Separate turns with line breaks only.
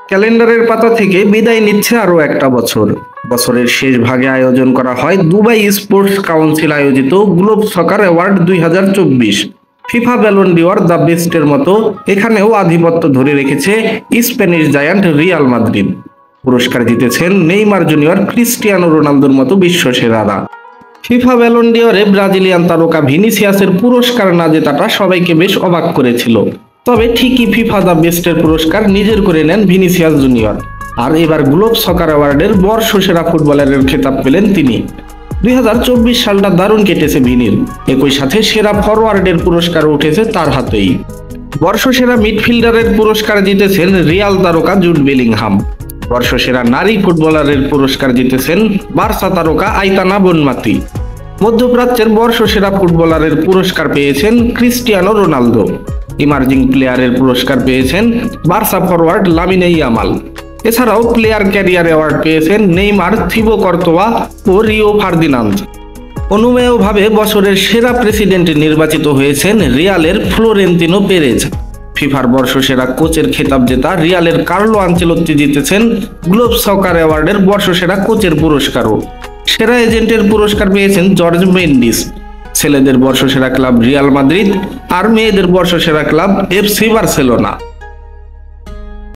ক্যালেন্ডারের পাতা থেকে বিদায় নিচ্ছে আরও একটা বছর। বছরের শেষ ভাগে আয়োজন করা হয় দুবাই স্পোর্টস কাউন্সিল আয়োজিত globe soccer award 2024। FIFA Ballon d'Or the বেস্টের মতো এখানেও আধিপত্য ধরে রেখেছে স্প্যানিশ জায়ান্ট রিয়াল মাদ্রিদ। পুরস্কার জিতেছেন নেইমার জুনিয়র, ক্রিস্টিয়ানো রোনালদোর মতো বিশ্বসেরারা। ফিফা ব্যালন ডিওরে ব্রাজিলিয়ান তারকা ভিনিসিয়াসের পুরস্কার না জেতাটা সবাইকে বেশ অবাক করেছিল। তবে ঠিকই ফিফা দ্য বেস্টের পুরস্কার নিজের করে নেন ভিনিসিয়াস জুনিয়র। আর এবার গ্লোব সকার অ্যাওয়ার্ডের বর্ষসেরা ফুটবলারের খেতাব পেলেন তিনি। 2024 সালটা দারুণ কেটেছে ভিনির, একই সাথে সেরা ফরওয়ার্ডের পুরস্কারও উঠেছে তার হাতেই। বর্ষসেরা মিডফিল্ডারের পুরস্কার জিতেছেন রিয়াল তারকা জুড বেলিংহাম। বর্ষসেরা নারী ফুটবলারের পুরস্কার জিতেছেন বার্সা তারকা আইতানা বনমাতি। মধ্যপ্রাচ্যের বর্ষসেরা ফুটবলারের পুরস্কার পেয়েছেন ক্রিস্টিয়ানো রোনালদো। ইমার্জিং প্লেয়ারের পুরস্কার পেয়েছেন বার্সা ফরওয়ার্ড লামিনে ইয়ামাল। এছাড়াও প্লেয়ার ক্যারিয়ার অ্যাওয়ার্ড পেয়েছেন নেইমার, থিবো কর্তোয়া ও রিও ফার্দিনান্দ। অনুমেয়ভাবে বছরের সেরা প্রেসিডেন্ট নির্বাচিত হয়েছেন রিয়ালের ফ্লোরেন্তিনো পেরেজ। ফিফার বর্ষসেরা কোচের খেতাব জেতা রিয়ালের কার্লো আনচেলত্তি জিতেছেন গ্লোব সকার অ্যাওয়ার্ডের বর্ষসেরা কোচের পুরস্কারও। সেরা এজেন্টের পুরস্কার পেয়েছেন জর্জ মেন্ডিস। ছেলেদের বর্ষসেরা ক্লাব রিয়াল মাদ্রিদ আর মেয়েদের বর্ষসেরা ক্লাব এফসি বার্সেলোনা।